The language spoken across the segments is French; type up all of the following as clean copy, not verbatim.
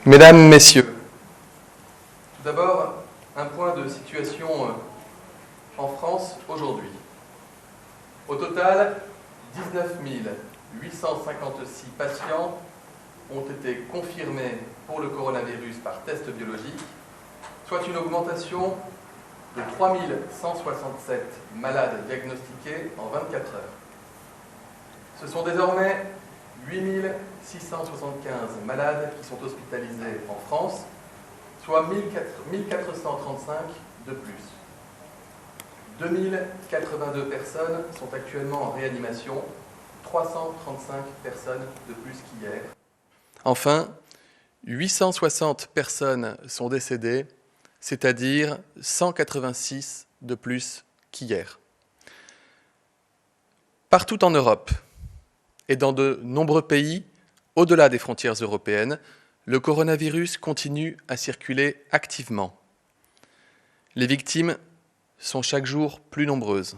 Mesdames, Messieurs, tout d'abord, un point de situation en France aujourd'hui. Au total, 19 856 patients ont été confirmés pour le coronavirus par test biologique, soit une augmentation de 3 167 malades diagnostiqués en 24 heures. Ce sont désormais 8 675 malades qui sont hospitalisés en France, soit 1435 de plus. 2082 personnes sont actuellement en réanimation, 335 personnes de plus qu'hier. Enfin, 860 personnes sont décédées, c'est-à-dire 186 de plus qu'hier. Partout en Europe et dans de nombreux pays, au-delà des frontières européennes, le coronavirus continue à circuler activement. Les victimes sont chaque jour plus nombreuses.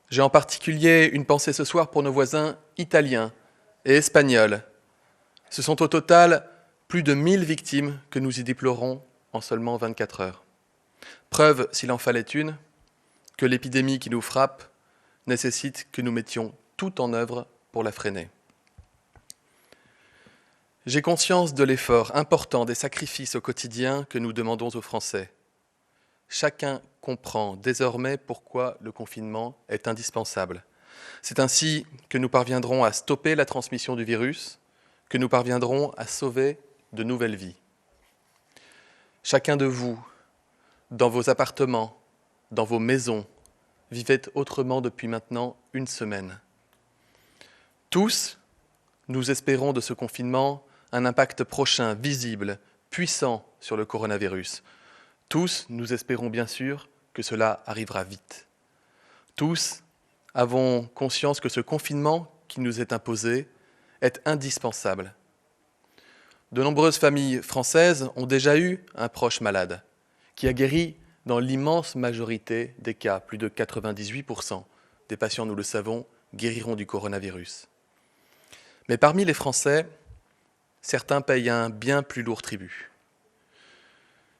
J'ai en particulier une pensée ce soir pour nos voisins italiens et espagnols. Ce sont au total plus de 1000 victimes que nous y déplorons en seulement 24 heures. Preuve, s'il en fallait une, que l'épidémie qui nous frappe nécessite que nous mettions tout en œuvre pour la freiner. J'ai conscience de l'effort important, des sacrifices au quotidien que nous demandons aux Français. Chacun comprend désormais pourquoi le confinement est indispensable. C'est ainsi que nous parviendrons à stopper la transmission du virus, que nous parviendrons à sauver de nouvelles vies. Chacun de vous, dans vos appartements, dans vos maisons, vivait autrement depuis maintenant une semaine. Tous, nous espérons de ce confinement un impact prochain, visible, puissant sur le coronavirus. Tous, nous espérons bien sûr que cela arrivera vite. Tous avons conscience que ce confinement qui nous est imposé est indispensable. De nombreuses familles françaises ont déjà eu un proche malade, qui a guéri dans l'immense majorité des cas. Plus de 98% des patients, nous le savons, guériront du coronavirus. Mais parmi les Français, certains payent un bien plus lourd tribut.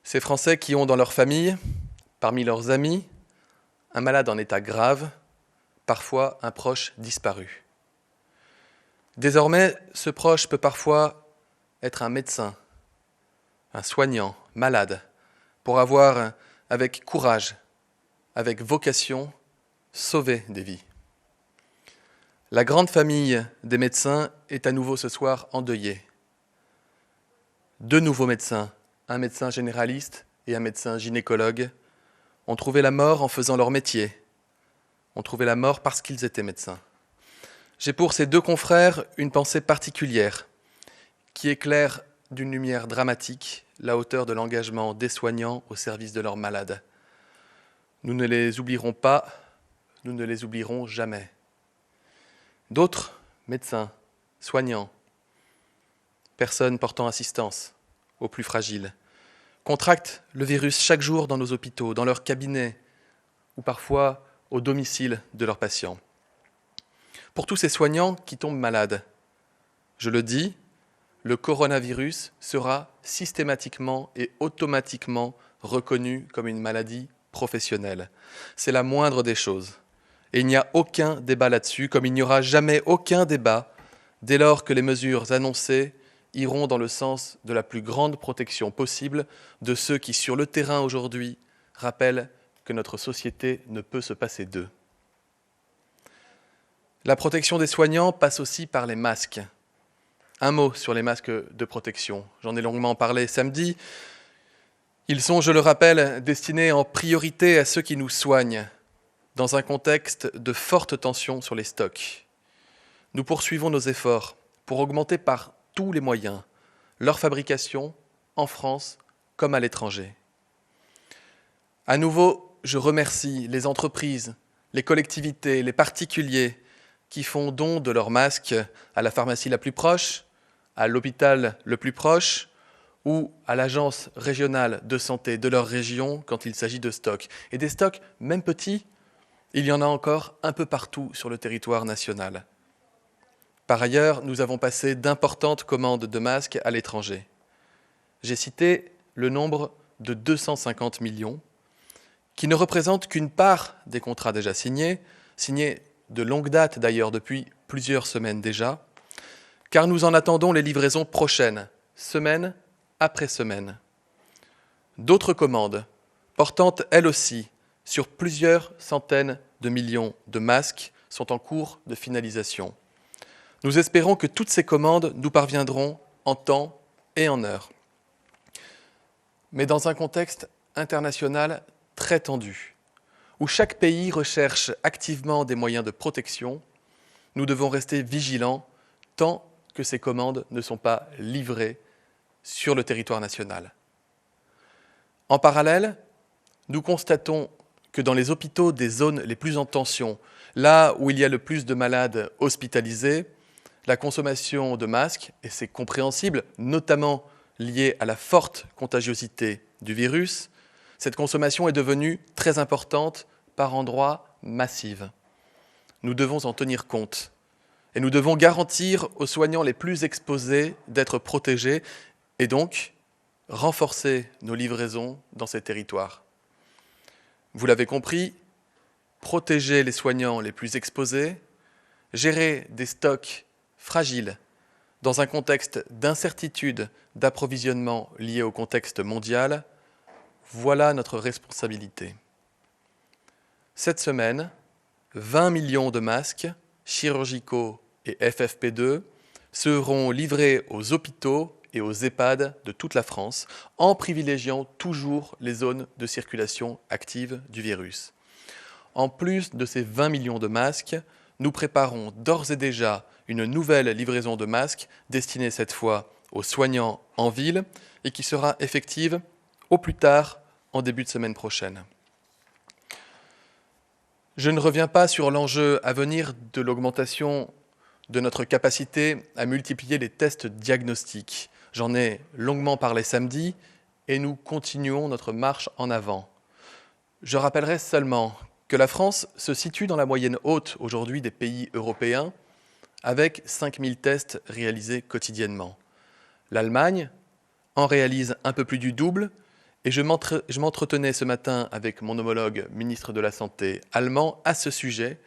Ces Français qui ont dans leur famille, parmi leurs amis, un malade en état grave, parfois un proche disparu. Désormais, ce proche peut parfois être un médecin, un soignant, malade, pour avoir, avec courage, avec vocation, sauvé des vies. La grande famille des médecins est à nouveau ce soir endeuillée. 2 nouveaux médecins, un médecin généraliste et un médecin gynécologue, ont trouvé la mort en faisant leur métier, ont trouvé la mort parce qu'ils étaient médecins. J'ai pour ces 2 confrères une pensée particulière qui éclaire d'une lumière dramatique la hauteur de l'engagement des soignants au service de leurs malades. Nous ne les oublierons pas, nous ne les oublierons jamais. D'autres médecins, soignants, personnes portant assistance aux plus fragiles, contractent le virus chaque jour dans nos hôpitaux, dans leurs cabinets ou parfois au domicile de leurs patients. Pour tous ces soignants qui tombent malades, je le dis, le coronavirus sera systématiquement et automatiquement reconnu comme une maladie professionnelle. C'est la moindre des choses. Et il n'y a aucun débat là-dessus, comme il n'y aura jamais aucun débat dès lors que les mesures annoncées iront dans le sens de la plus grande protection possible de ceux qui, sur le terrain aujourd'hui, rappellent que notre société ne peut se passer d'eux. La protection des soignants passe aussi par les masques. Un mot sur les masques de protection. J'en ai longuement parlé samedi. Ils sont, je le rappelle, destinés en priorité à ceux qui nous soignent, dans un contexte de forte tension sur les stocks. Nous poursuivons nos efforts pour augmenter par tous les moyens leur fabrication en France comme à l'étranger. À nouveau, je remercie les entreprises, les collectivités, les particuliers qui font don de leurs masques à la pharmacie la plus proche, à l'hôpital le plus proche ou à l'agence régionale de santé de leur région quand il s'agit de stocks. Et des stocks, même petits, il y en a encore un peu partout sur le territoire national. Par ailleurs, nous avons passé d'importantes commandes de masques à l'étranger. j'ai cité le nombre de 250 millions, qui ne représente qu'une part des contrats déjà signés de longue date d'ailleurs depuis plusieurs semaines déjà, car nous en attendons les livraisons prochaines, semaine après semaine. D'autres commandes, portant elles aussi sur plusieurs centaines de millions de masques, sont en cours de finalisation. Nous espérons que toutes ces commandes nous parviendront en temps et en heure. Mais dans un contexte international très tendu, où chaque pays recherche activement des moyens de protection, nous devons rester vigilants tant que ces commandes ne sont pas livrées sur le territoire national. En parallèle, nous constatons que dans les hôpitaux des zones les plus en tension, là où il y a le plus de malades hospitalisés, la consommation de masques, et c'est compréhensible, notamment liée à la forte contagiosité du virus, cette consommation est devenue très importante, par endroits massive. Nous devons en tenir compte et nous devons garantir aux soignants les plus exposés d'être protégés et donc renforcer nos livraisons dans ces territoires. Vous l'avez compris, protéger les soignants les plus exposés, gérer des stocks fragiles dans un contexte d'incertitude d'approvisionnement lié au contexte mondial, voilà notre responsabilité. Cette semaine, 20 millions de masques chirurgicaux et FFP2 seront livrés aux hôpitaux et aux EHPAD de toute la France, en privilégiant toujours les zones de circulation active du virus. En plus de ces 20 millions de masques, nous préparons d'ores et déjà une nouvelle livraison de masques destinée cette fois aux soignants en ville et qui sera effective au plus tard en début de semaine prochaine. Je ne reviens pas sur l'enjeu à venir de l'augmentation de notre capacité à multiplier les tests diagnostiques. J'en ai longuement parlé samedi et nous continuons notre marche en avant. Je rappellerai seulement que la France se situe dans la moyenne haute aujourd'hui des pays européens avec 5000 tests réalisés quotidiennement. L'Allemagne en réalise un peu plus du double et je m'entretenais ce matin avec mon homologue ministre de la Santé allemand à ce sujet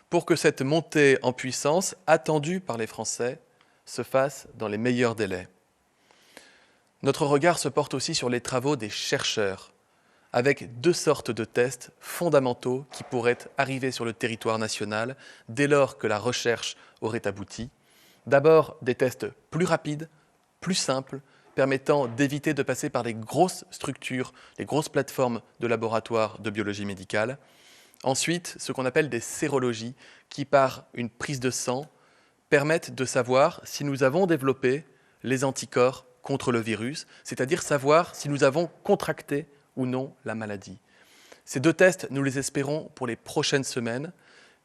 pour que cette montée en puissance attendue par les Français se fasse dans les meilleurs délais. Notre regard se porte aussi sur les travaux des chercheurs, avec 2 sortes de tests fondamentaux qui pourraient arriver sur le territoire national dès lors que la recherche aurait abouti. D'abord, des tests plus rapides, plus simples, permettant d'éviter de passer par les grosses structures, les grosses plateformes de laboratoires de biologie médicale. Ensuite, ce qu'on appelle des sérologies, qui par une prise de sang permettent de savoir si nous avons développé les anticorps contre le virus, c'est-à-dire savoir si nous avons contracté ou non la maladie. Ces 2 tests, nous les espérons pour les prochaines semaines.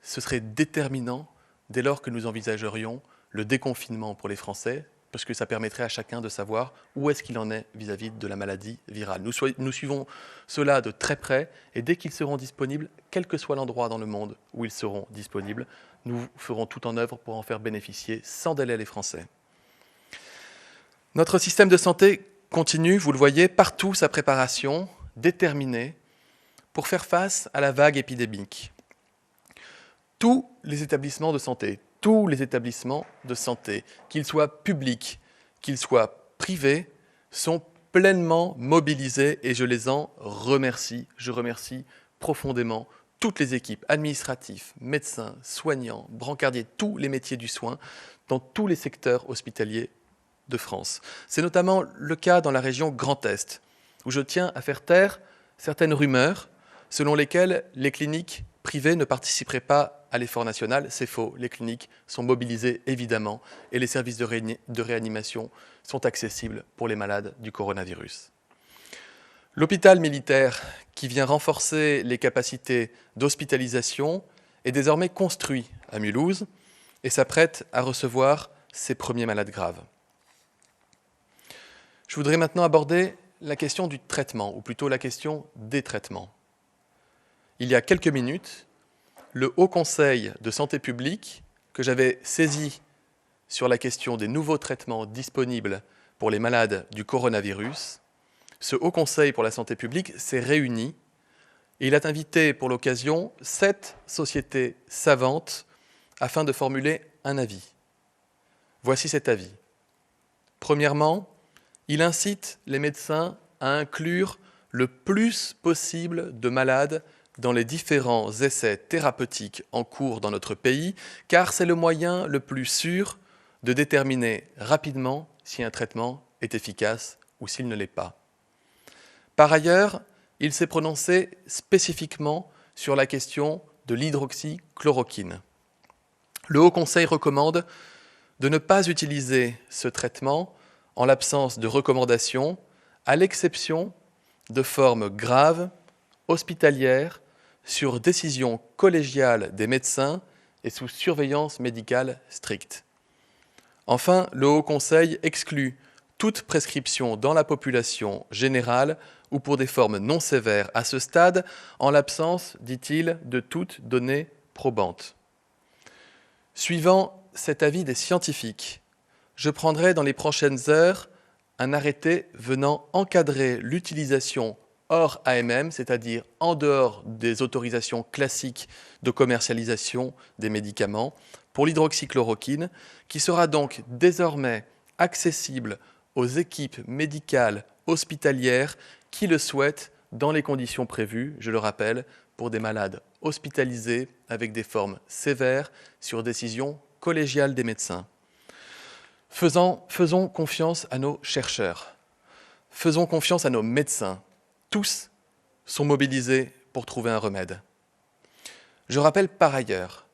Ce serait déterminant dès lors que nous envisagerions le déconfinement pour les Français, parce que ça permettrait à chacun de savoir où est-ce qu'il en est vis-à-vis de la maladie virale. Nous suivons cela de très près et dès qu'ils seront disponibles, quel que soit l'endroit dans le monde où ils seront disponibles, nous ferons tout en œuvre pour en faire bénéficier sans délai les Français. Notre système de santé continue, vous le voyez, partout sa préparation, déterminée, pour faire face à la vague épidémique. Tous les établissements de santé, qu'ils soient publics, qu'ils soient privés, sont pleinement mobilisés et je les en remercie. Je remercie profondément toutes les équipes administratives, médecins, soignants, brancardiers, tous les métiers du soin, dans tous les secteurs hospitaliers de France. C'est notamment le cas dans la région Grand Est, où je tiens à faire taire certaines rumeurs selon lesquelles les cliniques privées ne participeraient pas à l'effort national. C'est faux, les cliniques sont mobilisées évidemment et les services de réanimation sont accessibles pour les malades du coronavirus. L'hôpital militaire, qui vient renforcer les capacités d'hospitalisation, est désormais construit à Mulhouse et s'apprête à recevoir ses premiers malades graves. Je voudrais maintenant aborder la question du traitement, ou plutôt la question des traitements. Il y a quelques minutes, le Haut Conseil de santé publique, que j'avais saisi sur la question des nouveaux traitements disponibles pour les malades du coronavirus, ce Haut Conseil pour la santé publique s'est réuni et il a invité pour l'occasion 7 sociétés savantes afin de formuler un avis. Voici cet avis. Premièrement, il incite les médecins à inclure le plus possible de malades dans les différents essais thérapeutiques en cours dans notre pays, car c'est le moyen le plus sûr de déterminer rapidement si un traitement est efficace ou s'il ne l'est pas. Par ailleurs, il s'est prononcé spécifiquement sur la question de l'hydroxychloroquine. Le Haut Conseil recommande de ne pas utiliser ce traitement en l'absence de recommandations, à l'exception de formes graves, hospitalières, sur décision collégiale des médecins et sous surveillance médicale stricte. Enfin, le Haut Conseil exclut toute prescription dans la population générale ou pour des formes non sévères à ce stade, en l'absence, dit-il, de toute donnée probante. Suivant cet avis des scientifiques, je prendrai dans les prochaines heures un arrêté venant encadrer l'utilisation hors AMM, c'est-à-dire en dehors des autorisations classiques de commercialisation des médicaments, pour l'hydroxychloroquine, qui sera donc désormais accessible aux équipes médicales hospitalières qui le souhaitent dans les conditions prévues, je le rappelle, pour des malades hospitalisés avec des formes sévères sur décision collégiale des médecins. Faisons confiance à nos chercheurs, faisons confiance à nos médecins. Tous sont mobilisés pour trouver un remède. Je rappelle par ailleurs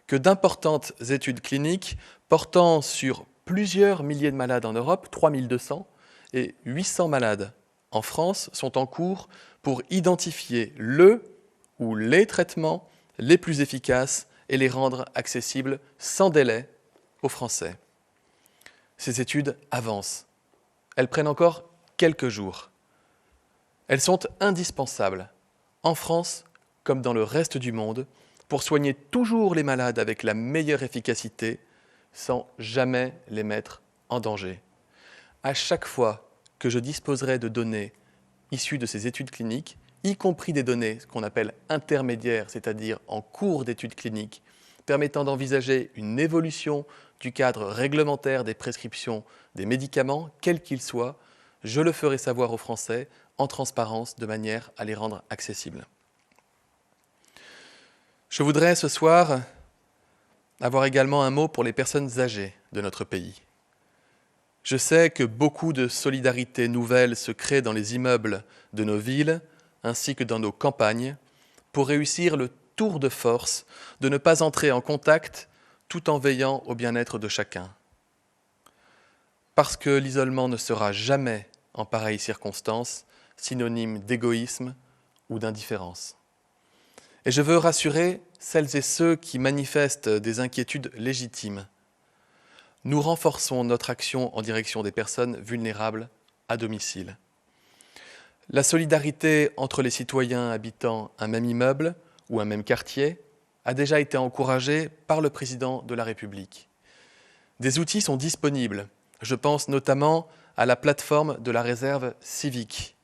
que d'importantes études cliniques portant sur plusieurs milliers de malades en Europe, 3200, et 800 malades en France sont en cours pour identifier le ou les traitements les plus efficaces et les rendre accessibles sans délai aux Français. Ces études avancent. Elles prennent encore quelques jours. Elles sont indispensables, en France comme dans le reste du monde, pour soigner toujours les malades avec la meilleure efficacité, sans jamais les mettre en danger. À chaque fois que je disposerai de données issues de ces études cliniques, y compris des données qu'on appelle intermédiaires, c'est-à-dire en cours d'études cliniques, permettant d'envisager une évolution du cadre réglementaire des prescriptions des médicaments, quels qu'ils soient, je le ferai savoir aux Français en transparence de manière à les rendre accessibles. Je voudrais ce soir avoir également un mot pour les personnes âgées de notre pays. Je sais que beaucoup de solidarité nouvelle se crée dans les immeubles de nos villes ainsi que dans nos campagnes pour réussir le tour de force de ne pas entrer en contact tout en veillant au bien-être de chacun. Parce que l'isolement ne sera jamais, en pareille circonstance, synonyme d'égoïsme ou d'indifférence. Et je veux rassurer celles et ceux qui manifestent des inquiétudes légitimes. Nous renforçons notre action en direction des personnes vulnérables à domicile. La solidarité entre les citoyens habitant un même immeuble ou un même quartier a déjà été encouragée par le président de la République. Des outils sont disponibles. Je pense notamment à la plateforme de la réserve civique.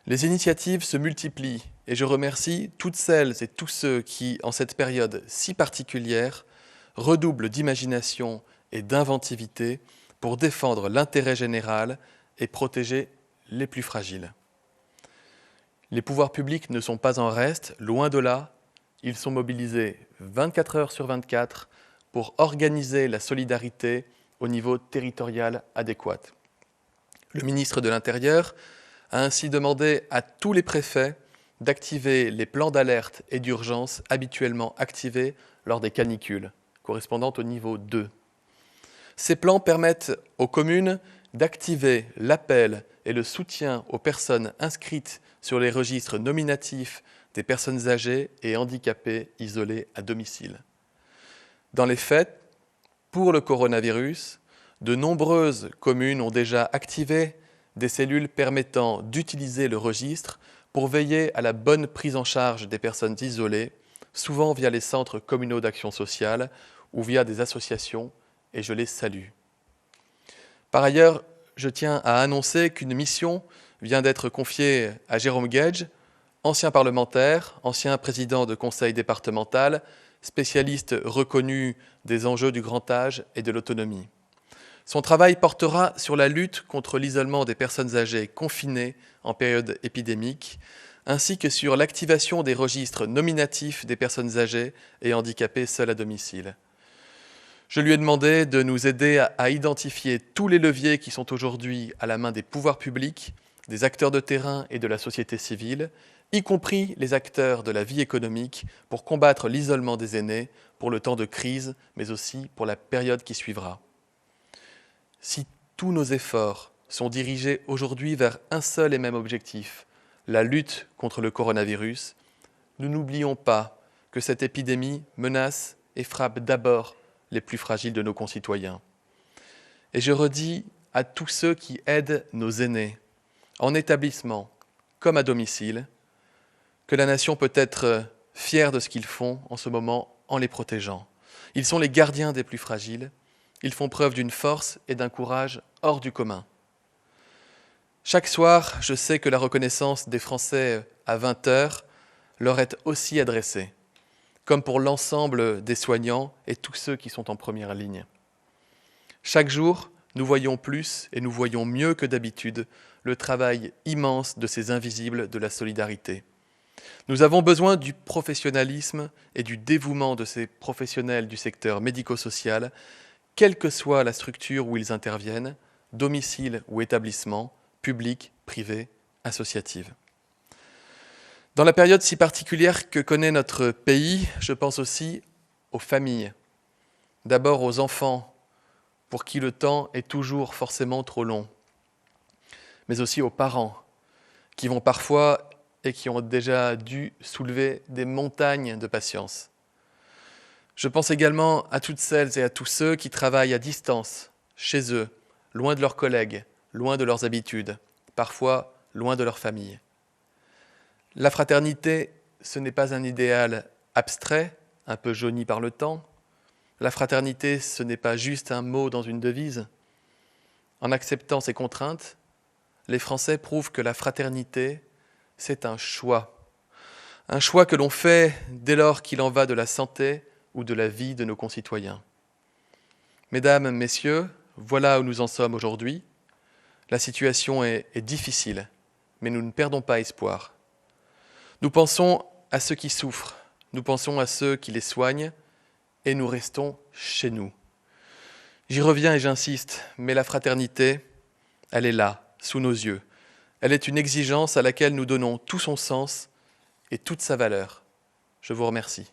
Les initiatives se multiplient et je remercie toutes celles et tous ceux qui, en cette période si particulière, redoublent d'imagination et d'inventivité pour défendre l'intérêt général et protéger les plus fragiles. Les pouvoirs publics ne sont pas en reste, loin de là. Ils sont mobilisés 24 heures sur 24 pour organiser la solidarité au niveau territorial adéquat. Le ministre de l'Intérieur a ainsi demandé à tous les préfets d'activer les plans d'alerte et d'urgence habituellement activés lors des canicules, correspondant au niveau 2. Ces plans permettent aux communes d'activer l'appel et le soutien aux personnes inscrites sur les registres nominatifs des personnes âgées et handicapées isolées à domicile. Dans les faits, pour le coronavirus, de nombreuses communes ont déjà activé des cellules permettant d'utiliser le registre pour veiller à la bonne prise en charge des personnes isolées, souvent via les centres communaux d'action sociale ou via des associations, et je les salue. Par ailleurs, je tiens à annoncer qu'une mission vient d'être confiée à Jérôme Guedj, ancien parlementaire, ancien président de conseil départemental, spécialiste reconnu des enjeux du grand âge et de l'autonomie. Son travail portera sur la lutte contre l'isolement des personnes âgées confinées en période épidémique, ainsi que sur l'activation des registres nominatifs des personnes âgées et handicapées seules à domicile. Je lui ai demandé de nous aider à identifier tous les leviers qui sont aujourd'hui à la main des pouvoirs publics, des acteurs de terrain et de la société civile, y compris les acteurs de la vie économique, pour combattre l'isolement des aînés pour le temps de crise, mais aussi pour la période qui suivra. Si tous nos efforts sont dirigés aujourd'hui vers un seul et même objectif, la lutte contre le coronavirus, nous n'oublions pas que cette épidémie menace et frappe d'abord les plus fragiles de nos concitoyens. Et je redis à tous ceux qui aident nos aînés, en établissement comme à domicile, que la nation peut être fière de ce qu'ils font en ce moment en les protégeant. Ils sont les gardiens des plus fragiles, ils font preuve d'une force et d'un courage hors du commun. Chaque soir, je sais que la reconnaissance des Français à 20h leur est aussi adressée, comme pour l'ensemble des soignants et tous ceux qui sont en première ligne. Chaque jour, nous voyons plus et nous voyons mieux que d'habitude le travail immense de ces invisibles de la solidarité. Nous avons besoin du professionnalisme et du dévouement de ces professionnels du secteur médico-social, quelle que soit la structure où ils interviennent, domicile ou établissement, public, privé, associative. Dans la période si particulière que connaît notre pays, je pense aussi aux familles. D'abord aux enfants, pour qui le temps est toujours forcément trop long, mais aussi aux parents, qui vont parfois et qui ont déjà dû soulever des montagnes de patience. Je pense également à toutes celles et à tous ceux qui travaillent à distance, chez eux, loin de leurs collègues, loin de leurs habitudes, parfois loin de leur famille. La fraternité, ce n'est pas un idéal abstrait, un peu jauni par le temps. La fraternité, ce n'est pas juste un mot dans une devise. En acceptant ces contraintes, les Français prouvent que la fraternité, c'est un choix que l'on fait dès lors qu'il en va de la santé ou de la vie de nos concitoyens. Mesdames, Messieurs, voilà où nous en sommes aujourd'hui. La situation est difficile, mais nous ne perdons pas espoir. Nous pensons à ceux qui souffrent, nous pensons à ceux qui les soignent, et nous restons chez nous. J'y reviens et j'insiste, mais la fraternité, elle est là, sous nos yeux. Elle est une exigence à laquelle nous donnons tout son sens et toute sa valeur. Je vous remercie.